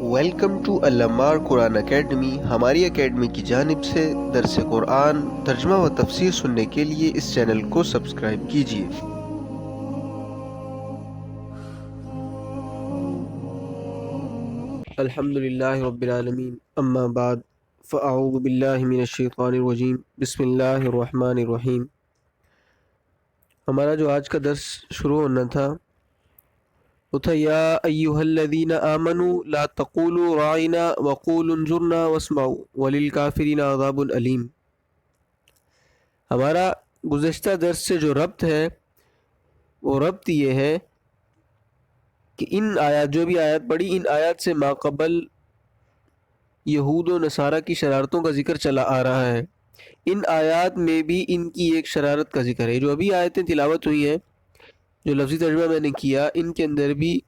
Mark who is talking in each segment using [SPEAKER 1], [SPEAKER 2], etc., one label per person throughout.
[SPEAKER 1] Welcome to Alammar Quran academy. ہماری academy کی جانب سے درس قرآن ترجمہ و تفسیر سننے کے لیے اس چینل کو سبسکرائب کیجیے۔ الحمدللہ رب العالمین، اما بعد فاعوذ باللہ من الشیطان الرجیم، بسم اللہ الرحمن الرحیم۔ ہمارا جو آج کا درس شروع ہونا تھا وہ تھا یا ایہا الذین آمنوا لا تقولوا راعنا وقولوا انظرنا واسمعوا وللکافرین عذاب علیم۔ ہمارا گزشتہ درس سے جو ربط ہے وہ ربط یہ ہے کہ ان آیات جو بھی آیات پڑھی، ان آیات سے ماقبل یہود و نصارہ کی شرارتوں کا ذکر چلا آ رہا ہے۔ ان آیات میں بھی ان کی ایک شرارت کا ذکر ہے۔ جو ابھی آیتیں تلاوت ہوئی ہیں، جو لفظی ترجمہ میں نے کیا، ان کے اندر بھی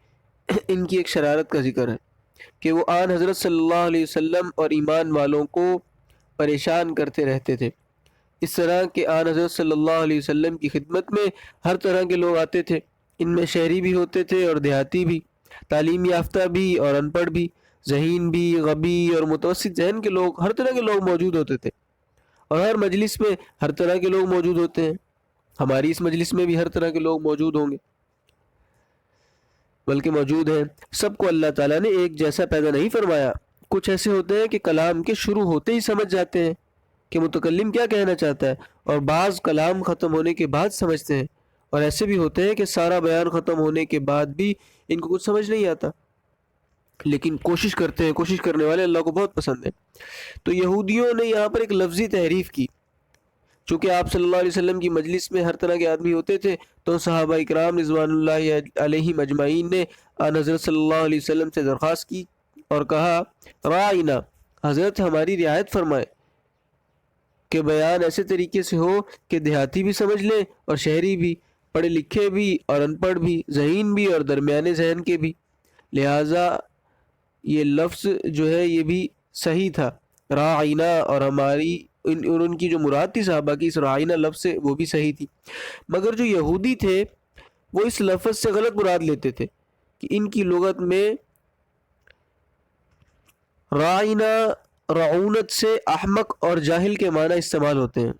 [SPEAKER 1] ان کی ایک شرارت کا ذکر ہے کہ وہ آن حضرت صلی اللہ علیہ وسلم اور ایمان والوں کو پریشان کرتے رہتے تھے۔ اس طرح کہ آن حضرت صلی اللہ علیہ وسلم کی خدمت میں ہر طرح کے لوگ آتے تھے۔ ان میں شہری بھی ہوتے تھے اور دیہاتی بھی، تعلیم یافتہ بھی اور ان پڑھ بھی، ذہین بھی، غبی اور متوسط ذہن کے لوگ، ہر طرح کے لوگ موجود ہوتے تھے۔ اور ہر مجلس میں ہر طرح کے لوگ موجود ہوتے ہیں۔ ہماری اس مجلس میں بھی ہر طرح کے لوگ موجود ہوں گے، بلکہ موجود ہیں۔ سب کو اللہ تعالیٰ نے ایک جیسا پیدا نہیں فرمایا۔ کچھ ایسے ہوتے ہیں کہ کلام کے شروع ہوتے ہی سمجھ جاتے ہیں کہ متکلم کیا کہنا چاہتا ہے، اور بعض کلام ختم ہونے کے بعد سمجھتے ہیں، اور ایسے بھی ہوتے ہیں کہ سارا بیان ختم ہونے کے بعد بھی ان کو کچھ سمجھ نہیں آتا، لیکن کوشش کرتے ہیں۔ کوشش کرنے والے اللہ کو بہت پسند ہیں۔ تو یہودیوں نے یہاں پر ایک لفظی تحریف کی۔ چونکہ آپ صلی اللہ علیہ وسلم کی مجلس میں ہر طرح کے آدمی ہوتے تھے، تو صحابہ اکرام رضوان اللہ علیہم اجمعین نے آن حضرت صلی اللہ علیہ وسلم سے درخواست کی اور کہا راعنا، حضرت ہماری رعایت فرمائے، کہ بیان ایسے طریقے سے ہو کہ دیہاتی بھی سمجھ لیں اور شہری بھی، پڑھے لکھے بھی اور ان پڑھ بھی، ذہین بھی اور درمیانے ذہن کے بھی۔ لہٰذا یہ لفظ جو ہے یہ بھی صحیح تھا، راعنا، اور ہماری ان کی جو مراد تھی صحابہ کی اس راعنا لفظ سے، وہ بھی صحیح تھی۔ مگر جو یہودی تھے وہ اس لفظ سے غلط مراد لیتے تھے کہ ان کی لغت میں راعنا رعونت سے احمق اور جاہل کے معنی استعمال ہوتے ہیں،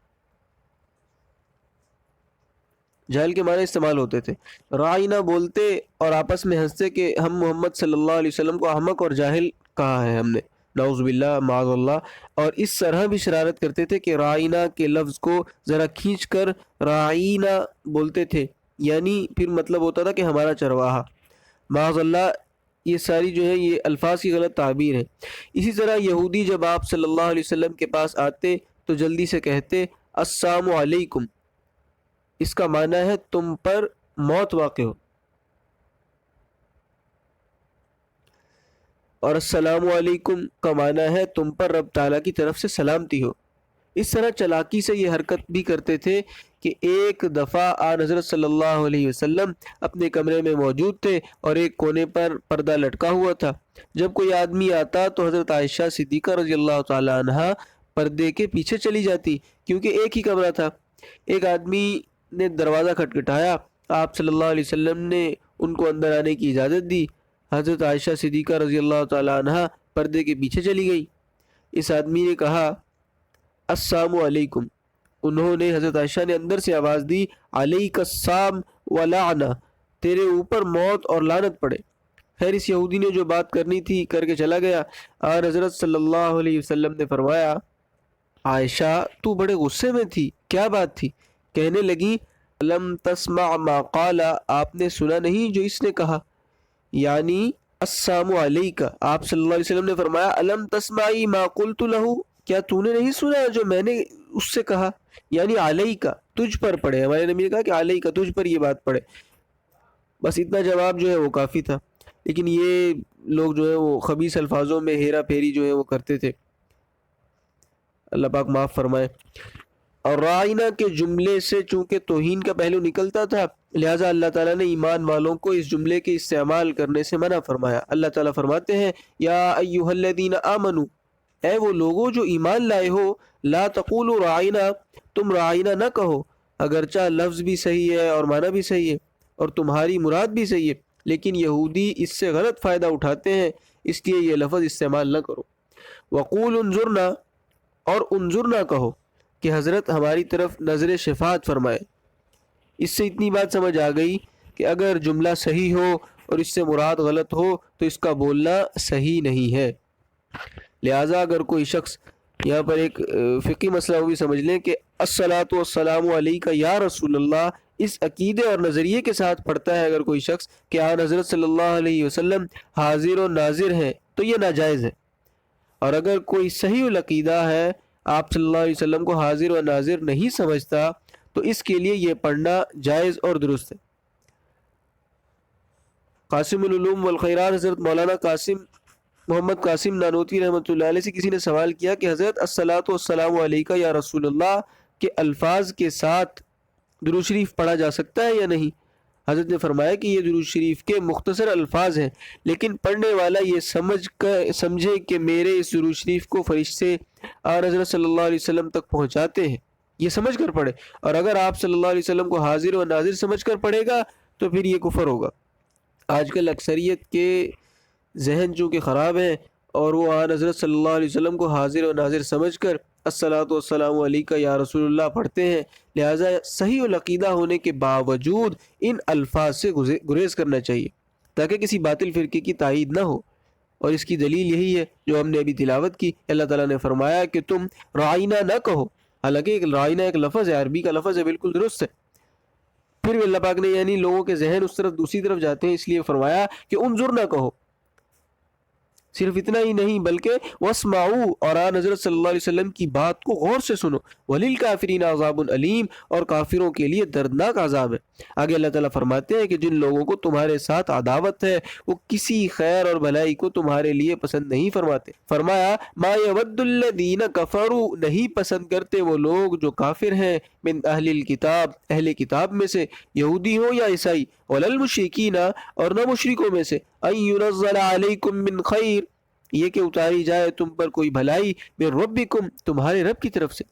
[SPEAKER 1] جاہل کے معنی استعمال ہوتے تھے۔ راعنا بولتے اور آپس میں ہنستے کہ ہم محمد صلی اللہ علیہ وسلم کو احمق اور جاہل کہا ہے ہم نے، نعوذ باللہ معاذ اللہ۔ اور اس طرح بھی شرارت کرتے تھے کہ راعنا کے لفظ کو ذرا کھینچ کر راعینا بولتے تھے، یعنی پھر مطلب ہوتا تھا کہ ہمارا چرواہا، معاذ اللہ۔ یہ ساری جو ہے یہ الفاظ کی غلط تعبیر ہے۔ اسی طرح یہودی جب آپ صلی اللہ علیہ وسلم کے پاس آتے تو جلدی سے کہتے السلام علیکم، اس کا معنی ہے تم پر موت واقع ہو، اور السلام علیکم کا معنی ہے تم پر رب تعالیٰ کی طرف سے سلامتی ہو۔ اس طرح چلاکی سے یہ حرکت بھی کرتے تھے کہ ایک دفعہ آن حضرت صلی اللہ علیہ وسلم اپنے کمرے میں موجود تھے اور ایک کونے پر پردہ لٹکا ہوا تھا۔ جب کوئی آدمی آتا تو حضرت عائشہ صدیقہ رضی اللہ تعالی عنہا پردے کے پیچھے چلی جاتی، کیونکہ ایک ہی کمرہ تھا۔ ایک آدمی نے دروازہ کھٹکھٹایا، آپ صلی اللہ علیہ وسلم نے ان کو اندر آنے کی اجازت دی۔ حضرت عائشہ صدیقہ رضی اللہ تعالی عنہا پردے کے پیچھے چلی گئی۔ اس آدمی نے کہا السلام علیکم۔ انہوں نے، حضرت عائشہ نے اندر سے آواز دی علیک السلام ولعنہ، تیرے اوپر موت اور لعنت پڑے۔ خیر، اس یہودی نے جو بات کرنی تھی کر کے چلا گیا۔ اور حضرت صلی اللہ علیہ وسلم نے فرمایا عائشہ تو بڑے غصے میں تھی، کیا بات تھی؟ کہنے لگی لم تسمع ما قال، آپ نے سنا نہیں جو اس نے کہا، یعنی السلام علیکہ۔ آپ صلی اللہ علیہ وسلم نے فرمایا الم تسمعی ما قلت لہ، کیا تو نے نہیں سنا جو میں نے اس سے کہا، یعنی علیکہ، تجھ پر پڑے۔ ہمارے نبی نے کہا کہ علیکہ، تجھ پر یہ بات پڑے۔ بس اتنا جواب جو ہے وہ کافی تھا، لیکن یہ لوگ جو ہے وہ خبیث الفاظوں میں ہیرا پھیری جو ہے وہ کرتے تھے، اللہ پاک معاف فرمائے۔ اور راعنا کے جملے سے چونکہ توہین کا پہلو نکلتا تھا، لہٰذا اللہ تعالیٰ نے ایمان والوں کو اس جملے کے استعمال کرنے سے منع فرمایا۔ اللہ تعالیٰ فرماتے ہیں یا ایھا الذین آمنوا، اے وہ لوگوں جو ایمان لائے ہو، لا تقولوا راعنا، تم راعنا نہ کہو، اگرچہ لفظ بھی صحیح ہے اور معنی بھی صحیح ہے اور تمہاری مراد بھی صحیح ہے، لیکن یہودی اس سے غلط فائدہ اٹھاتے ہیں۔ اس لیے یہ لفظ استعمال نہ کرو۔ وقول انظرنا، اور انظرنا کہو کہ حضرت ہماری طرف نظر شفاعت فرمائے۔ اس سے اتنی بات سمجھ آ گئی کہ اگر جملہ صحیح ہو اور اس سے مراد غلط ہو تو اس کا بولنا صحیح نہیں ہے۔ لہٰذا اگر کوئی شخص، یہاں پر ایک فقہی مسئلہ وہ بھی سمجھ لیں کہ الصلاۃ والسلام علیک یا رسول اللہ، اس عقیدے اور نظریے کے ساتھ پڑھتا ہے اگر کوئی شخص کہ آن حضرت صلی اللہ علیہ وسلم حاضر و ناظر ہیں تو یہ ناجائز ہے۔ اور اگر کوئی صحیح العقیدہ ہے، آپ صلی اللہ علیہ وسلم کو حاضر و ناظر نہیں سمجھتا، تو اس کے لیے یہ پڑھنا جائز اور درست ہے۔ قاسم العلوم والخیرات حضرت مولانا محمد قاسم نانوتوی رحمۃ اللہ علیہ سے کسی نے سوال کیا کہ حضرت الصلاۃ والسلام علیک یا رسول اللہ کے الفاظ کے ساتھ درود شریف پڑھا جا سکتا ہے یا نہیں؟ حضرت نے فرمایا کہ یہ درود شریف کے مختصر الفاظ ہیں، لیکن پڑھنے والا یہ سمجھے کہ میرے اس درود شریف کو فرشتے اور حضرت صلی اللہ علیہ وسلم تک پہنچاتے ہیں، یہ سمجھ کر پڑھے۔ اور اگر آپ صلی اللہ علیہ وسلم کو حاضر و ناظر سمجھ کر پڑھے گا تو پھر یہ کفر ہوگا۔ آج کل اکثریت کے ذہن چونکہ خراب ہیں اور وہ آن حضرت صلی اللہ علیہ وسلم کو حاضر و ناظر سمجھ کر الصلاۃ والسلام علیک یا رسول اللہ پڑھتے ہیں، لہٰذا صحیح العقیدہ ہونے کے باوجود ان الفاظ سے گریز کرنا چاہیے تاکہ کسی باطل فرقے کی تائید نہ ہو۔ اور اس کی دلیل یہی ہے جو ہم نے ابھی تلاوت کی۔ اللہ تعالیٰ نے فرمایا کہ تم رائنا نہ کہو، حالانکہ رائنا ایک لفظ ہے، عربی کا لفظ ہے، بالکل درست ہے۔ پھر بھی اللہ پاک نے یعنی لوگوں کے ذہن اس طرف دوسری طرف جاتے ہیں، اس لیے فرمایا کہ انظر نہ کہو۔ صرف اتنا ہی نہیں بلکہ واسمعوا، اور آن حضرت صلی اللہ علیہ وسلم کی بات کو غور سے سنو، وللکافرین عذاب علیم، اور کافروں کے لیے دردناک عذاب ہے۔ آگے اللہ تعالیٰ فرماتے ہیں کہ جن لوگوں کو تمہارے ساتھ عداوت ہے وہ کسی خیر اور بھلائی کو تمہارے لیے پسند نہیں فرماتے۔ فرمایا ما یود الذین کفروا، نہیں پسند کرتے وہ لوگ جو کافر ہیں، من اہل الکتاب، اہل کتاب میں سے، یہودی ہو یا عیسائی، وللمشرکین، اور نہ مشرکوں میں سے، ان ینزل علیکم من خیر، یہ کہ اتاری جائے تم پر کوئی بھلائی، من ربکم، تمہارے رب کی طرف سے۔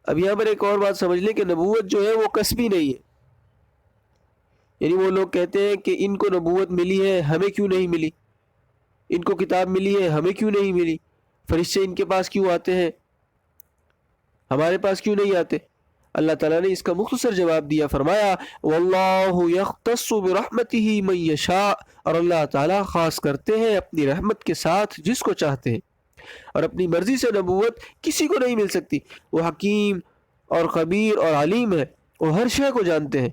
[SPEAKER 1] اب یہاں پر ایک اور بات سمجھ لیں کہ نبوت جو ہے وہ کسبی نہیں ہے، یعنی وہ لوگ کہتے ہیں کہ ان کو نبوت ملی ہے ہمیں کیوں نہیں ملی، ان کو کتاب ملی ہے ہمیں کیوں نہیں ملی، فرشتے ان کے پاس کیوں آتے ہیں ہمارے پاس کیوں نہیں آتے؟ اللہ تعالیٰ نے اس کا مختصر جواب دیا، فرمایا واللہ یختص برحمتہ من یشاء، اور اللہ تعالیٰ خاص کرتے ہیں اپنی رحمت کے ساتھ جس کو چاہتے ہیں، اور اپنی مرضی سے نبوت کسی کو نہیں مل سکتی۔ وہ حکیم اور خبیر اور علیم ہے، وہ ہر شے کو جانتے ہیں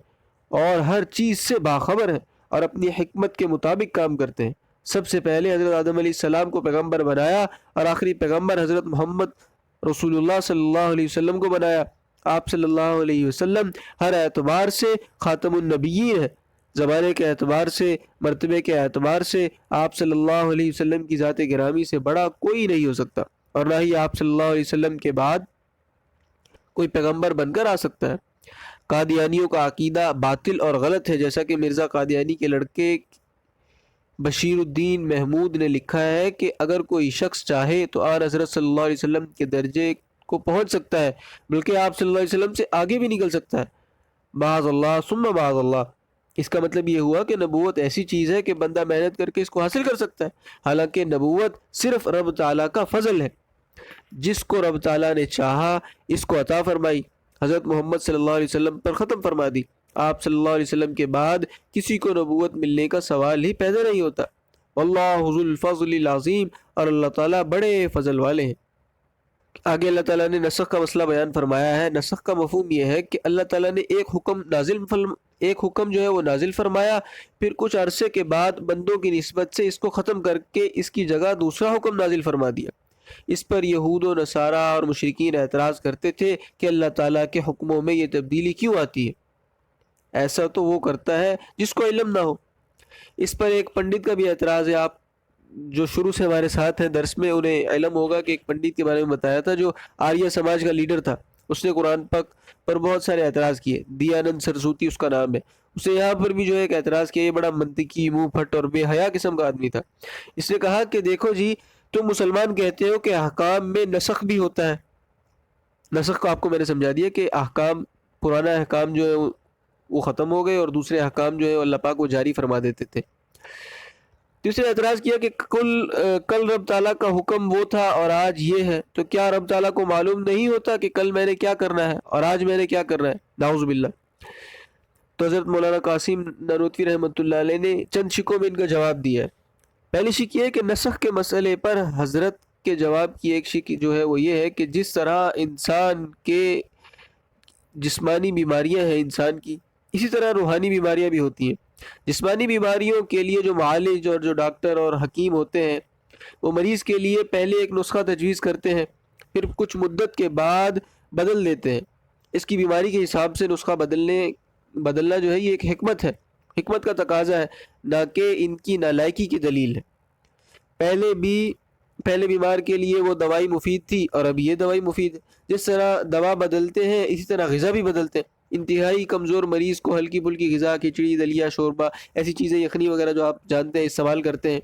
[SPEAKER 1] اور ہر چیز سے باخبر ہیں، اور اپنی حکمت کے مطابق کام کرتے ہیں۔ سب سے پہلے حضرت آدم علیہ السلام کو پیغمبر بنایا، اور آخری پیغمبر حضرت محمد رسول اللہ صلی اللہ علیہ وسلم کو بنایا۔ آپ صلی اللہ علیہ وسلم ہر اعتبار سے خاتم النبیین ہے، زمانے کے اعتبار سے، مرتبے کے اعتبار سے آپ صلی اللہ علیہ وسلم کی ذات گرامی سے بڑا کوئی نہیں ہو سکتا، اور نہ ہی آپ صلی اللہ علیہ وسلم کے بعد کوئی پیغمبر بن کر آ سکتا ہے۔ قادیانیوں کا عقیدہ باطل اور غلط ہے، جیسا کہ مرزا قادیانی کے لڑکے بشیر الدین محمود نے لکھا ہے کہ اگر کوئی شخص چاہے تو آن حضرت صلی اللہ علیہ وسلم کے درجے کو پہنچ سکتا ہے، بلکہ آپ صلی اللہ علیہ وسلم سے آگے بھی نکل سکتا ہے، معاذ اللہ ثم معاذ اللہ۔ اس کا مطلب یہ ہوا کہ نبوت ایسی چیز ہے کہ بندہ محنت کر کے اس کو حاصل کر سکتا ہے، حالانکہ نبوت صرف رب تعالیٰ کا فضل ہے، جس کو رب تعالیٰ نے چاہا اس کو عطا فرمائی، حضرت محمد صلی اللہ علیہ وسلم پر ختم فرما دی۔ آپ صلی اللہ علیہ وسلم کے بعد کسی کو نبوت ملنے کا سوال ہی پیدا نہیں ہوتا۔ واللہ ذو الفضل العظیم، اور اللہ تعالیٰ بڑے فضل والے ہیں۔ آگے اللہ تعالیٰ نے نسخ کا مسئلہ بیان فرمایا ہے۔ نسخ کا مفہوم یہ ہے کہ اللہ تعالیٰ نے ایک حکم جو ہے وہ نازل فرمایا، پھر کچھ عرصے کے بعد بندوں کی نسبت سے اس کو ختم کر کے اس کی جگہ دوسرا حکم نازل فرما دیا۔ اس پر یہود و نصارہ اور مشرکین اعتراض کرتے تھے کہ اللہ تعالیٰ کے حکموں میں یہ تبدیلی کیوں آتی ہے، ایسا تو وہ کرتا ہے جس کو علم نہ ہو۔ اس پر ایک پنڈت کا بھی اعتراض ہے، آپ جو شروع سے ہمارے ساتھ ہیں درس میں انہیں علم ہوگا کہ ایک پنڈت کے بارے میں بتایا تھا جو آریہ سماج کا لیڈر تھا، اس نے قرآن پاک پر بہت سارے اعتراض کیے، دیانند سرسوتی اس کا نام ہے۔ اس نے یہاں پر بھی جو ایک اعتراض کیا، یہ بڑا منطقی، منہ پھٹ اور بے حیا قسم کا آدمی تھا۔ اس نے کہا کہ دیکھو جی، تم مسلمان کہتے ہو کہ احکام میں نسخ بھی ہوتا ہے۔ نسخ کو آپ کو میں نے سمجھا دیا کہ احکام، پرانا احکام جو ہے وہ ختم ہو گئے اور دوسرے احکام جو ہے اللہ پاک وہ جاری فرما دیتے تھے۔ تیسرے اعتراض کیا کہ کل رب تعالیٰ کا حکم وہ تھا اور آج یہ ہے، تو کیا رب تعالیٰ کو معلوم نہیں ہوتا کہ کل میں نے کیا کرنا ہے اور آج میں نے کیا کرنا ہے؟ نعوذ باللہ۔ تو حضرت مولانا قاسم نانوتوی رحمۃ اللہ علیہ نے چند شکوں میں ان کا جواب دیا ہے۔ پہلی شک یہ ہے کہ نسخ کے مسئلے پر حضرت کے جواب کی ایک شک جو ہے وہ یہ ہے کہ جس طرح انسان کے جسمانی بیماریاں ہیں انسان کی، اسی طرح روحانی بیماریاں بھی ہوتی ہیں۔ جسمانی بیماریوں کے لیے جو معالج اور جو ڈاکٹر اور حکیم ہوتے ہیں وہ مریض کے لیے پہلے ایک نسخہ تجویز کرتے ہیں، پھر کچھ مدت کے بعد بدل دیتے ہیں۔ اس کی بیماری کے حساب سے نسخہ بدلنا جو ہے یہ ایک حکمت ہے، حکمت کا تقاضا ہے، نہ کہ ان کی نالائکی کی دلیل ہے۔ پہلے بیمار کے لیے وہ دوائی مفید تھی اور اب یہ دوائی مفید ہے۔ جس طرح دوا بدلتے ہیں اسی طرح غذا بھی بدلتے ہیں۔ انتہائی کمزور مریض کو ہلکی پھلکی غذا، کھچڑی، دلیا، شوربہ، ایسی چیزیں، یخنی وغیرہ جو آپ جانتے ہیں استعمال کرتے ہیں،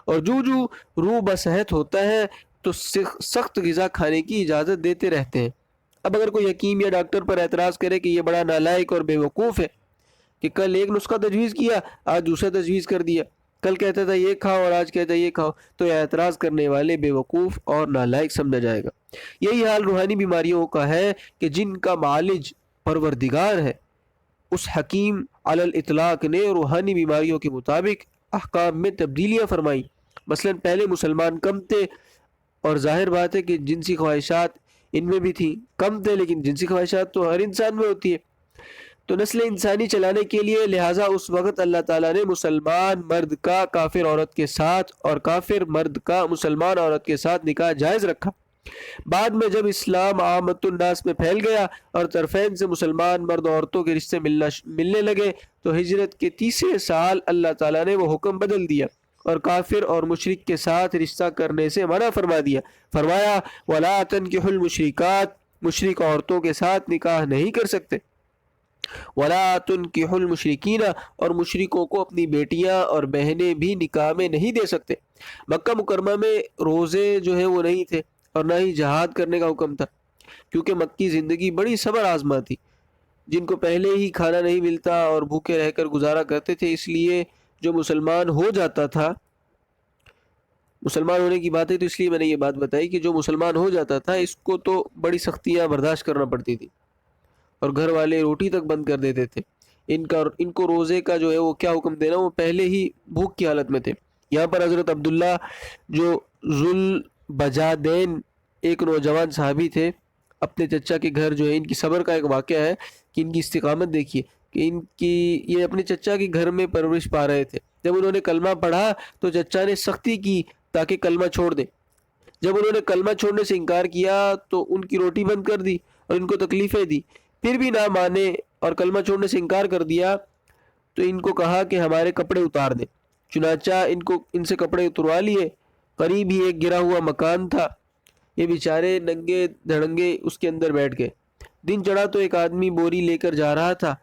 [SPEAKER 1] اور جو روح بصحت ہوتا ہے تو سخت غذا کھانے کی اجازت دیتے رہتے ہیں۔ اب اگر کوئی حکیم یا ڈاکٹر پر اعتراض کرے کہ یہ بڑا نالائق اور بے وقوف ہے کہ کل ایک نسخہ تجویز کیا، آج دوسرا تجویز کر دیا، کل کہتا تھا یہ کھاؤ اور آج کہتا ہے یہ کھاؤ، تو یہ اعتراض کرنے والے بے وقوف اور نالائق سمجھا جائے گا۔ یہی حال روحانی بیماریوں کا ہے کہ جن کا معالج پروردگار ہے، اس حکیم علی الاطلاق نے روحانی بیماریوں کے مطابق احکام میں تبدیلیاں فرمائیں۔ مثلا پہلے مسلمان کم تھے اور ظاہر بات ہے کہ جنسی خواہشات ان میں بھی تھیں، کم تھے لیکن جنسی خواہشات تو ہر انسان میں ہوتی ہے، تو نسل انسانی چلانے کے لیے لہٰذا اس وقت اللہ تعالیٰ نے مسلمان مرد کا کافر عورت کے ساتھ اور کافر مرد کا مسلمان عورت کے ساتھ نکاح جائز رکھا۔ بعد میں جب اسلام عامت الناس میں پھیل گیا اور طرفین سے مسلمان مرد عورتوں کے رشتے ملنے لگے تو ہجرت کے تیسرے سال اللہ تعالیٰ نے وہ حکم بدل دیا اور کافر اور مشرک کے ساتھ رشتہ کرنے سے منع فرما دیا۔ فرمایا وَلَا تَنْكِحُوا الْمُشْرِكَاتِ، مشرک عورتوں کے ساتھ نکاح نہیں کر سکتے۔ وَلَا تُنْكِحُوا الْمُشْرِكِينَ، اور مشرکوں کو اپنی بیٹیاں اور بہنیں بھی نکاح میں نہیں دے سکتے۔ مکہ مکرمہ میں روزے جو ہے وہ نہیں تھے اور نہ ہی جہاد کرنے کا حکم تھا، کیونکہ مکی زندگی بڑی صبر آزما تھی۔ جن کو پہلے ہی کھانا نہیں ملتا اور بھوکے رہ کر گزارا کرتے تھے، اس لیے جو مسلمان ہو جاتا تھا، مسلمان ہونے کی بات ہے تو اس لیے میں نے یہ بات بتائی کہ جو مسلمان ہو جاتا تھا اس کو تو بڑی سختیاں برداشت کرنا پڑتی تھی اور گھر والے روٹی تک بند کر دیتے تھے۔ ان کو روزے کا جو ہے وہ کیا حکم دینا، وہ پہلے ہی بھوک کی حالت میں تھے۔ یہاں پر حضرت عبداللہ جو ذوالبجادین ایک نوجوان صحابی تھے، اپنے چچا کے گھر جو ہے، ان کی صبر کا ایک واقعہ ہے کہ ان کی استقامت دیکھیے کہ یہ اپنے چچا کے گھر میں پرورش پا رہے تھے۔ جب انہوں نے کلمہ پڑھا تو چچا نے سختی کی تاکہ کلمہ چھوڑ دیں۔ جب انہوں نے کلمہ چھوڑنے سے انکار کیا تو ان کی روٹی بند کر دی اور ان کو تکلیفیں دی، پھر بھی نہ مانے اور کلمہ چھوڑنے سے انکار کر دیا تو ان کو کہا کہ ہمارے کپڑے اتار دیں۔ چنانچہ ان سے کپڑے اتروا لیے۔ قریب ہی ایک گرا ہوا مکان تھا، یہ بیچارے ننگے دھڑنگے اس کے اندر بیٹھ گئے۔ دن چڑھا تو ایک آدمی بوری لے کر جا رہا تھا،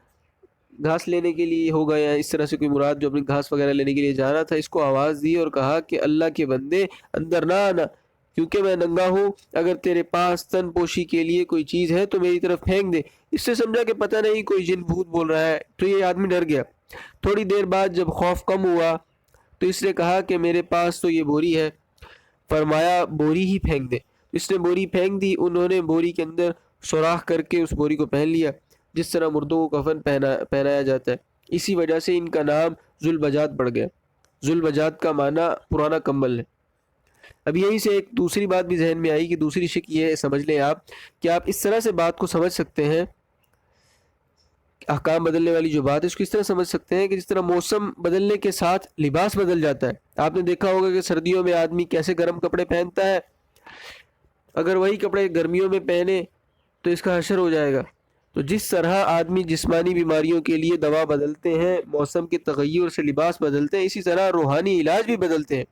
[SPEAKER 1] گھاس لینے کے لیے ہوگا یا اس طرح سے کوئی مراد، جو اپنی گھاس وغیرہ لینے کے لیے جا رہا تھا، اس کو آواز دی اور کہا کہ اللہ کے بندے اندر نہ آنا، کیونکہ میں ننگا ہوں، اگر تیرے پاس تن پوشی کے لیے کوئی چیز ہے تو میری طرف پھینک دے۔ اس سے سمجھا کہ پتہ نہیں کوئی جن بھوت بول رہا ہے، تو یہ آدمی ڈر گیا۔ تھوڑی دیر بعد جب خوف کم ہوا تو اس نے کہا کہ میرے پاس تو یہ بوری ہے۔ فرمایا بوری ہی پھینک دے۔ اس نے بوری پھینک دی۔ انہوں نے بوری کے اندر سوراخ کر کے اس بوری کو پہن لیا، جس طرح مردوں کو کفن پہنایا جاتا ہے۔ اسی وجہ سے ان کا نام ذوالبجاد پڑ گیا۔ ذوالبجاد کا معنی پرانا کمبل ہے۔ اب یہیں سے ایک دوسری بات بھی ذہن میں آئی کہ دوسری شک یہ سمجھ لیں آپ کہ آپ اس طرح سے بات کو سمجھ سکتے ہیں، احکام بدلنے والی جو بات ہے اس کو اس طرح سمجھ سکتے ہیں کہ جس طرح موسم بدلنے کے ساتھ لباس بدل جاتا ہے۔ آپ نے دیکھا ہوگا کہ سردیوں میں آدمی کیسے گرم کپڑے پہنتا ہے، اگر وہی کپڑے گرمیوں میں پہنے تو اس کا حشر ہو جائے گا۔ تو جس طرح آدمی جسمانی بیماریوں کے لیے دوا بدلتے ہیں، موسم کے تغیر سے لباس بدلتے ہیں، اسی طرح روحانی علاج بھی بدلتے ہیں۔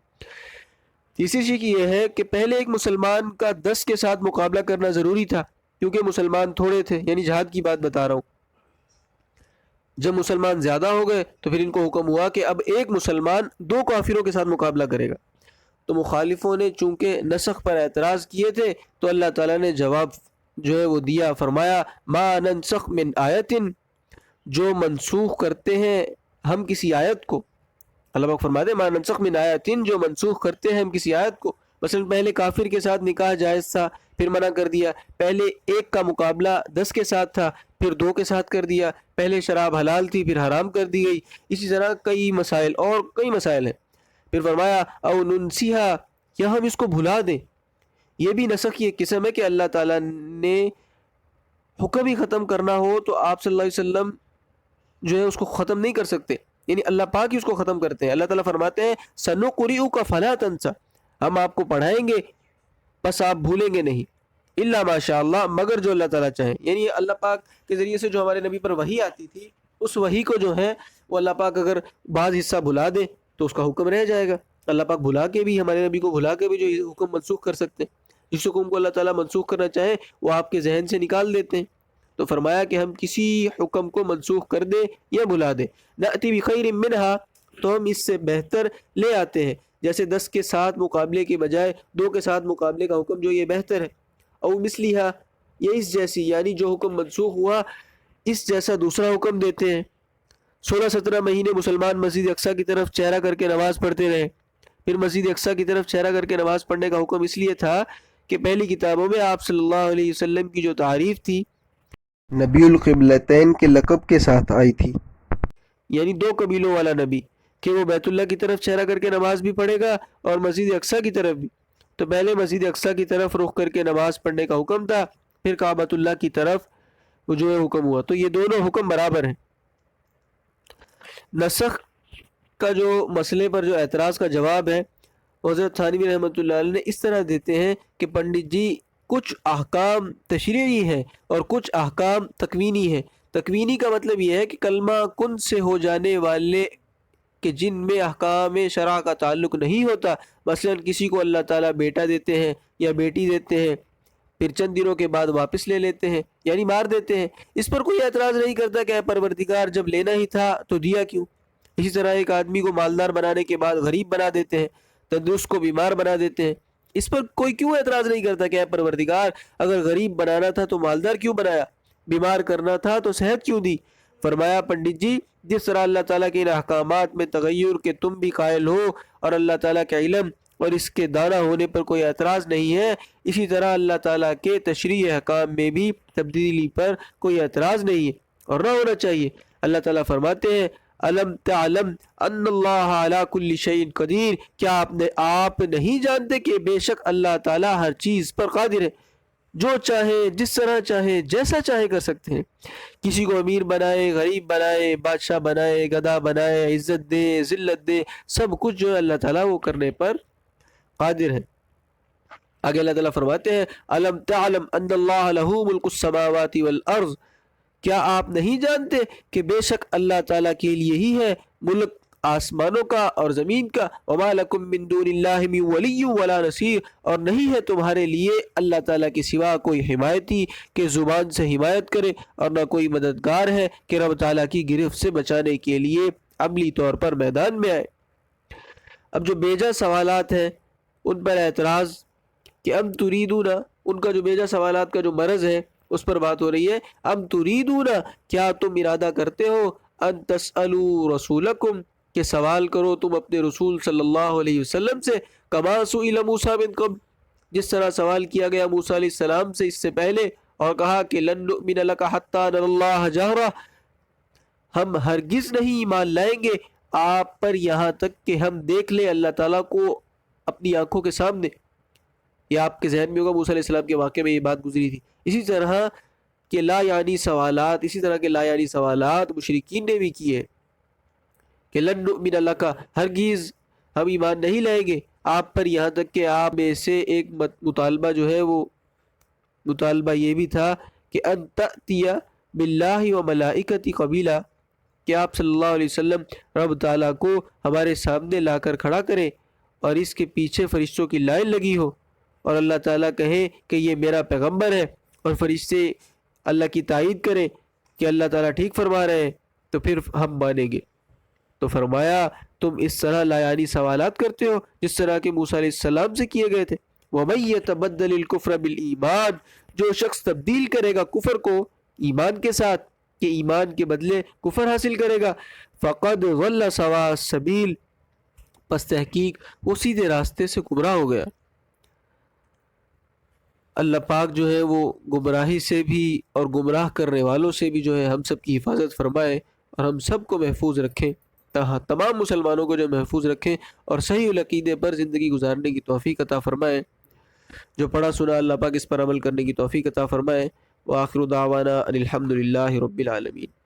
[SPEAKER 1] تیسری چیز یہ ہے کہ پہلے ایک مسلمان کا 10 کے ساتھ مقابلہ کرنا ضروری تھا، کیونکہ مسلمان تھوڑے تھے، یعنی جہاد کی بات بتا رہا ہوں۔ جب مسلمان زیادہ ہو گئے تو پھر ان کو حکم ہوا کہ اب ایک مسلمان 2 کافروں کے ساتھ مقابلہ کرے گا۔ تو مخالفوں نے چونکہ نسخ پر اعتراض کیے تھے تو اللہ تعالیٰ نے جواب جو ہے وہ دیا۔ فرمایا ما ننسخ من آیت، جو منسوخ کرتے ہیں ہم کسی آیت کو، اللہ پاک فرماتے ہیں ما ننسخ من آیاتن، جو منسوخ کرتے ہیں ہم کسی آیت کو، مثلا پہلے کافر کے ساتھ نکاح جائز تھا پھر منع کر دیا، پہلے ایک کا مقابلہ 10 کے ساتھ تھا پھر 2 کے ساتھ کر دیا، پہلے شراب حلال تھی پھر حرام کر دی گئی، اسی طرح کئی مسائل اور کئی مسائل ہیں۔ پھر فرمایا او ننسیہا، یا ہم اس کو بھلا دیں، یہ بھی نسخ کی ایک قسم ہے کہ اللہ تعالیٰ نے حکم ہی ختم کرنا ہو تو آپ صلی اللہ علیہ وسلم جو ہے اس کو ختم نہیں کر سکتے، یعنی اللہ پاک ہی اس کو ختم کرتے ہیں۔ اللہ تعالیٰ فرماتے ہیں سنقرئک فلا تنسى، ہم آپ کو پڑھائیں گے بس آپ بھولیں گے نہیں، الا ماشاء اللہ، مگر جو اللہ تعالیٰ چاہیں، یعنی اللہ پاک کے ذریعے سے جو ہمارے نبی پر وحی آتی تھی اس وحی کو جو ہے وہ اللہ پاک اگر بعض حصہ بھلا دے تو اس کا حکم رہ جائے گا۔ اللہ پاک بھلا کے بھی، ہمارے نبی کو بھلا کے بھی جو حکم منسوخ کر سکتے ہیں، جس حکم کو اللہ تعالیٰ منسوخ کرنا چاہیں وہ آپ کے ذہن سے نکال دیتے ہیں۔ تو فرمایا کہ ہم کسی حکم کو منسوخ کر دیں یا بھلا دیں، نأتی بخیر منہا، تو ہم اس سے بہتر لے آتے ہیں، جیسے 10 کے ساتھ مقابلے کے بجائے 2 کے ساتھ مقابلے کا حکم جو یہ بہتر ہے، او مثلیہا، یہ اس جیسی، یعنی جو حکم منسوخ ہوا اس جیسا دوسرا حکم دیتے ہیں۔ 16-17 مہینے مسلمان مسجد اقصیٰ کی طرف چہرہ کر کے نماز پڑھتے رہے، پھر مسجد اقصیٰ کی طرف چہرہ کر کے نماز پڑھنے کا حکم اس لیے تھا کہ پہلی کتابوں میں آپ صلی اللہ علیہ وسلم کی جو تعریف تھی نبی القبلتین کے لقب کے ساتھ آئی تھی، یعنی 2 قبیلوں والا نبی، کہ وہ بیت اللہ کی طرف چہرہ کر کے نماز بھی پڑھے گا اور مسجد اقصیٰ کی طرف بھی۔ تو پہلے مسجد اقصیٰ کی طرف رخ کر کے نماز پڑھنے کا حکم تھا، پھر کعبۃ اللہ کی طرف وہ جو ہے حکم ہوا، تو یہ دونوں حکم برابر ہیں۔ نسخ کا جو مسئلے پر جو اعتراض کا جواب ہے حضرت تھانوی رحمۃ اللہ علیہ نے اس طرح دیتے ہیں کہ پنڈت جی کچھ احکام تشریعی ہیں اور کچھ احکام تکوینی ہیں۔ تکوینی کا مطلب یہ ہے کہ کلمہ کن سے ہو جانے والے کہ جن میں احکام شرع کا تعلق نہیں ہوتا، مثلا کسی کو اللہ تعالیٰ بیٹا دیتے ہیں یا بیٹی دیتے ہیں پھر چند دنوں کے بعد واپس لے لیتے ہیں یعنی مار دیتے ہیں، اس پر کوئی اعتراض نہیں کرتا کہ اے پروردگار جب لینا ہی تھا تو دیا کیوں۔ اسی طرح ایک آدمی کو مالدار بنانے کے بعد غریب بنا دیتے ہیں، تندرست کو بیمار بنا دیتے ہیں، اس پر کوئی کیوں اعتراض نہیں کرتا کہ اے پروردگار اگر غریب بنانا تھا تو مالدار کیوں بنایا، بیمار کرنا تھا تو صحت کیوں دی۔ فرمایا پنڈت جی جس طرح اللہ تعالیٰ کے ان احکامات میں تغیر کے تم بھی قائل ہو اور اللہ تعالیٰ کا علم اور اس کے دانا ہونے پر کوئی اعتراض نہیں ہے، اسی طرح اللہ تعالیٰ کے تشریعی احکام میں بھی تبدیلی پر کوئی اعتراض نہیں ہے اور نہ ہونا چاہیے۔ اللہ تعالیٰ فرماتے ہیں الم تعلم ان اللہ علی کل شیء قدیر، کیا آپ نہیں جانتے کہ بے شک اللہ تعالیٰ ہر چیز پر قادر ہے، جو چاہے جس طرح چاہے جیسا چاہے کر سکتے ہیں، کسی کو امیر بنائے، غریب بنائے، بادشاہ بنائے، گدھا بنائے، عزت دے، ذلت دے، سب کچھ جو ہے اللہ تعالیٰ وہ کرنے پر قادر ہے۔ آگے اللہ تعالیٰ فرماتے ہیں الم تعلم ان اللہ لہ ملک السماوات والارض، کیا آپ نہیں جانتے کہ بے شک اللہ تعالیٰ کے لیے ہی ہے ملک آسمانوں کا اور زمین کا، وما لکم من دون اللہ من ولی ولا نصیر، اور نہیں ہے تمہارے لیے اللہ تعالیٰ کے سوا کوئی حمایتی کہ زبان سے حمایت کرے، اور نہ کوئی مددگار ہے کہ رب تعالیٰ کی گرفت سے بچانے کے لیے عملی طور پر میدان میں آئے۔ اب جو بیجا سوالات ہیں ان پر اعتراض کہ ام تریدون، ان کا جو بیجا سوالات کا جو مرض ہے اس پر بات ہو رہی ہے، ام تریدون، کیا تم ارادہ کرتے ہو، ان تسألوا رسولکم، کہ سوال کرو تم اپنے رسول صلی اللہ علیہ وسلم سے، کما سئل موسیٰ من قبل، جس طرح سوال کیا گیا موسیٰ علیہ السلام سے اس سے پہلے، اور کہا کہ لن نؤمن لک حتی نری اللہ جہرہ، ہم ہرگز نہیں ایمان لائیں گے آپ پر یہاں تک کہ ہم دیکھ لیں اللہ تعالیٰ کو اپنی آنکھوں کے سامنے۔ یہ آپ کے ذہن میں ہوگا موسیٰ علیہ السلام کے واقعے میں یہ بات گزری تھی۔ اسی طرح کے لا یعنی سوالات، اسی طرح کے لا یعنی سوالات مشرکین نے بھی کیے کہ لن نؤمن لک، ہرگز ہم ایمان نہیں لائیں گے آپ پر یہاں تک کہ آپ میں سے ایک مطالبہ جو ہے وہ مطالبہ یہ بھی تھا کہ ان تأتی باللہ و ملائکتی قبیلہ، کہ آپ صلی اللہ علیہ وسلم رب تعالیٰ کو ہمارے سامنے لا کر کھڑا کریں اور اس کے پیچھے فرشتوں کی لائن لگی ہو، اور اللہ تعالیٰ کہے کہ یہ میرا پیغمبر ہے، اور فرشتے اللہ کی تائید کریں کہ اللہ تعالیٰ ٹھیک فرما رہے ہیں، تو پھر ہم مانیں گے۔ تو فرمایا تم اس طرح لایانی سوالات کرتے ہو جس طرح کہ موسیٰ علیہ السلام سے کیے گئے تھے۔ وَمَن يَتَبَدَّلِ الْكُفْرَ بِالْإِيمَانِ، جو شخص تبدیل کرے گا کفر کو ایمان کے ساتھ کہ ایمان کے بدلے کفر حاصل کرے گا، فَقَدْ ضَلَّ سَوَاءَ السَّبِيلِ، پس تحقیق وہ سیدھے راستے سے گمراہ ہو گیا۔ اللہ پاک جو ہے وہ گمراہی سے بھی اور گمراہ کرنے والوں سے بھی جو ہے ہم سب کی حفاظت فرمائے اور ہم سب کو محفوظ رکھیں، تمام مسلمانوں کو جو محفوظ رکھیں اور صحیح العقیدے پر زندگی گزارنے کی توفیق عطا فرمائے۔ جو پڑھا سنا اللہ پاک اس پر عمل کرنے کی توفیق عطا فرمائے۔ وآخر دعوانا ان الحمد للہ رب العالمین۔